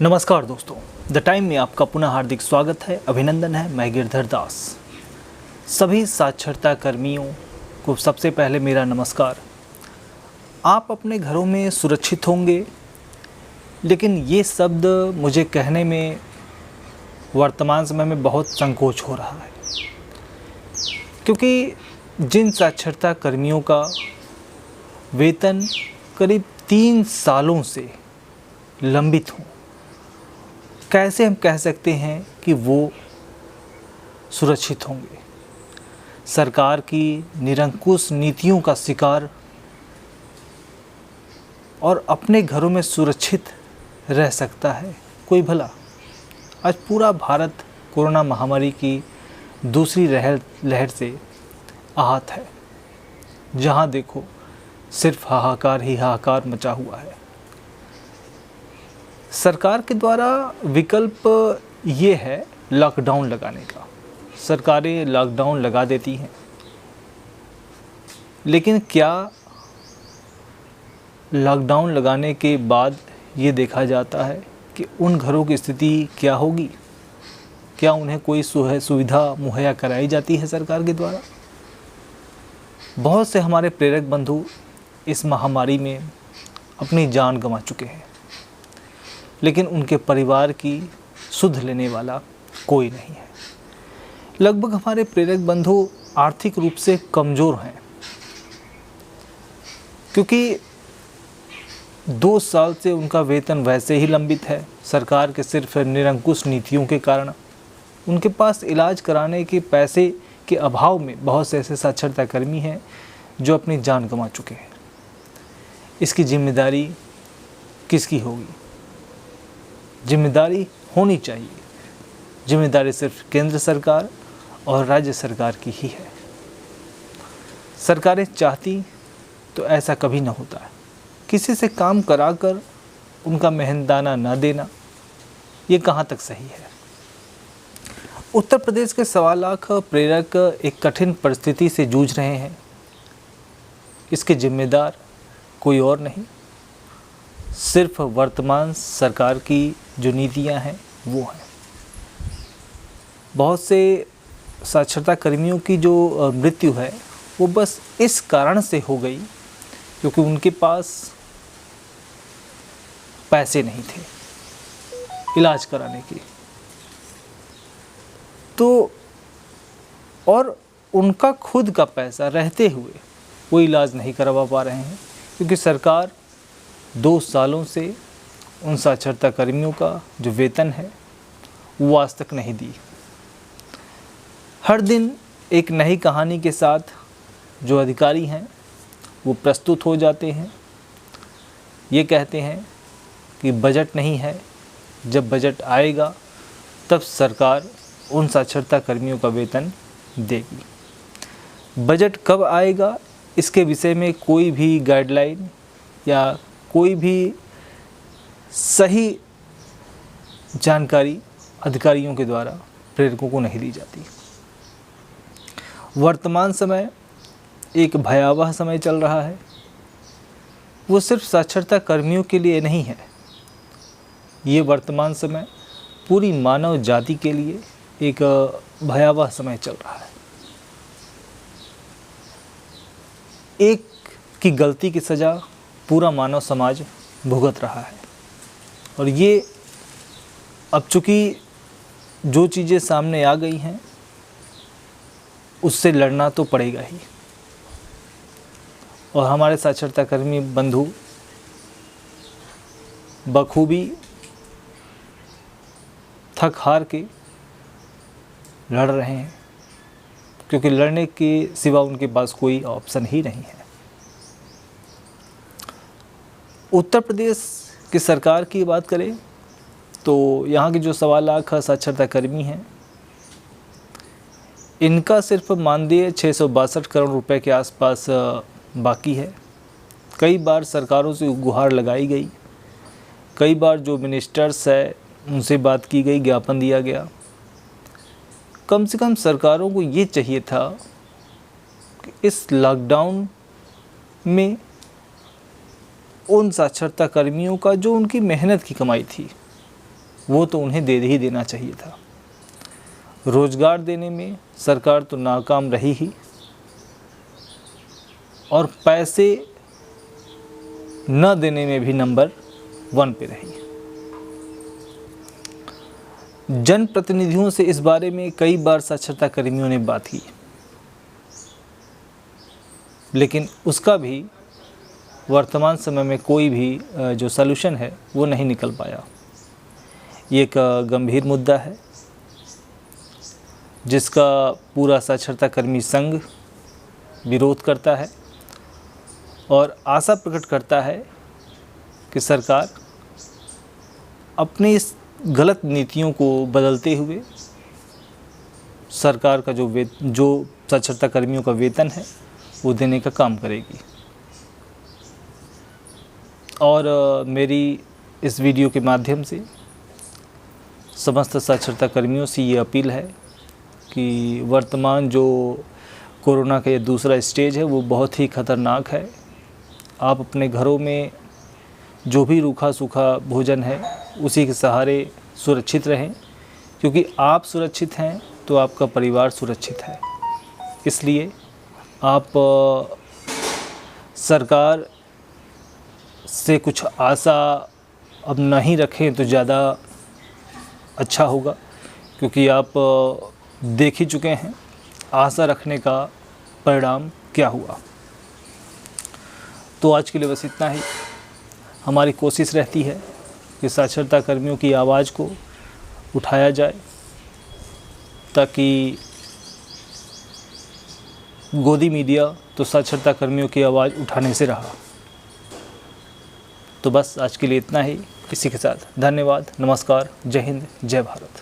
नमस्कार दोस्तों, the time में आपका पुनः हार्दिक स्वागत है, अभिनंदन है। मैं गिरधर दास। सभी साक्षरता कर्मियों को सबसे पहले मेरा नमस्कार। आप अपने घरों में सुरक्षित होंगे, लेकिन ये शब्द मुझे कहने में वर्तमान समय में बहुत संकोच हो रहा है, क्योंकि जिन साक्षरता कर्मियों का वेतन करीब 3 सालों से लंबित हो, कैसे हम कह सकते हैं कि वो सुरक्षित होंगे। सरकार की निरंकुश नीतियों का शिकार और अपने घरों में सुरक्षित रह सकता है कोई भला? आज पूरा भारत कोरोना महामारी की दूसरी लहर से आहत है। जहां देखो सिर्फ हाहाकार ही हाहाकार मचा हुआ है। सरकार के द्वारा विकल्प ये है लॉकडाउन लगाने का। सरकारें लॉकडाउन लगा देती हैं, लेकिन क्या लॉकडाउन लगाने के बाद ये देखा जाता है कि उन घरों की स्थिति क्या होगी? क्या उन्हें कोई सुविधा मुहैया कराई जाती है सरकार के द्वारा? बहुत से हमारे प्रेरक बंधु इस महामारी में अपनी जान गंवा चुके हैं, लेकिन उनके परिवार की सुध लेने वाला कोई नहीं है। लगभग हमारे प्रेरक बंधु आर्थिक रूप से कमज़ोर हैं, क्योंकि 2 साल से उनका वेतन वैसे ही लंबित है। सरकार के सिर्फ निरंकुश नीतियों के कारण उनके पास इलाज कराने के पैसे के अभाव में बहुत से ऐसे साक्षरता कर्मी हैं जो अपनी जान गंवा चुके हैं। इसकी जिम्मेदारी किसकी होगी? जिम्मेदारी होनी चाहिए, जिम्मेदारी सिर्फ केंद्र सरकार और राज्य सरकार की ही है। सरकारें चाहती तो ऐसा कभी न होता है। किसी से काम कराकर उनका मेहनताना न देना, ये कहाँ तक सही है? उत्तर प्रदेश के 1.25 लाख प्रेरक एक कठिन परिस्थिति से जूझ रहे हैं। इसके जिम्मेदार कोई और नहीं, सिर्फ वर्तमान सरकार की जो नीतियां हैं वो हैं। बहुत से साक्षरता कर्मियों की जो मृत्यु है वो बस इस कारण से हो गई क्योंकि उनके पास पैसे नहीं थे इलाज कराने के। तो और उनका खुद का पैसा रहते हुए वो इलाज नहीं करवा पा रहे हैं, क्योंकि सरकार 2 सालों से उन साक्षरता कर्मियों का जो वेतन है वो आज तक नहीं दी। हर दिन एक नई कहानी के साथ जो अधिकारी हैं वो प्रस्तुत हो जाते हैं। ये कहते हैं कि बजट नहीं है, जब बजट आएगा तब सरकार उन साक्षरता कर्मियों का वेतन देगी। बजट कब आएगा इसके विषय में कोई भी गाइडलाइन या कोई भी सही जानकारी अधिकारियों के द्वारा प्रेरकों को नहीं दी जाती। वर्तमान समय एक भयावह समय चल रहा है। वो सिर्फ साक्षरता कर्मियों के लिए नहीं है, ये वर्तमान समय पूरी मानव जाति के लिए एक भयावह समय चल रहा है। एक की गलती की सज़ा पूरा मानव समाज भुगत रहा है, और ये अब चूँकि जो चीज़ें सामने आ गई हैं उससे लड़ना तो पड़ेगा ही। और हमारे साक्षरता कर्मी बंधु बखूबी थक हार के लड़ रहे हैं, क्योंकि लड़ने के सिवा उनके पास कोई ऑप्शन ही नहीं है। उत्तर प्रदेश की सरकार की बात करें तो यहाँ के जो 1.25 लाख साक्षरता कर्मी हैं, इनका सिर्फ मानदेय 662 करोड़ रुपए के आसपास बाकी है। कई बार सरकारों से गुहार लगाई गई, कई बार जो मिनिस्टर्स है उनसे बात की गई, ज्ञापन दिया गया। कम से कम सरकारों को ये चाहिए था कि इस लॉकडाउन में उन साक्षरता कर्मियों का जो उनकी मेहनत की कमाई थी वो तो उन्हें दे ही देना चाहिए था। रोजगार देने में सरकार तो नाकाम रही ही, और पैसे न देने में भी नंबर 1 पे रही। जनप्रतिनिधियों से इस बारे में कई बार साक्षरता कर्मियों ने बात की, लेकिन उसका भी वर्तमान समय में कोई भी जो सलूशन है वो नहीं निकल पाया। ये एक गंभीर मुद्दा है जिसका पूरा साक्षरता कर्मी संघ विरोध करता है और आशा प्रकट करता है कि सरकार अपनी इस गलत नीतियों को बदलते हुए सरकार का जो साक्षरता कर्मियों का वेतन है वो देने का काम करेगी। और मेरी इस वीडियो के माध्यम से समस्त साक्षरता कर्मियों से ये अपील है कि वर्तमान जो कोरोना का ये दूसरा स्टेज है वो बहुत ही ख़तरनाक है। आप अपने घरों में जो भी रूखा सूखा भोजन है उसी के सहारे सुरक्षित रहें, क्योंकि आप सुरक्षित हैं तो आपका परिवार सुरक्षित है। इसलिए आप सरकार से कुछ आशा अब नहीं रखें तो ज़्यादा अच्छा होगा, क्योंकि आप देख ही चुके हैं आशा रखने का परिणाम क्या हुआ। तो आज के लिए बस इतना ही। हमारी कोशिश रहती है कि साक्षरता कर्मियों की आवाज़ को उठाया जाए, ताकि गोदी मीडिया तो साक्षरता कर्मियों की आवाज़ उठाने से रहा। तो बस आज के लिए इतना ही। इसी के साथ धन्यवाद, नमस्कार, जय हिंद, जय भारत।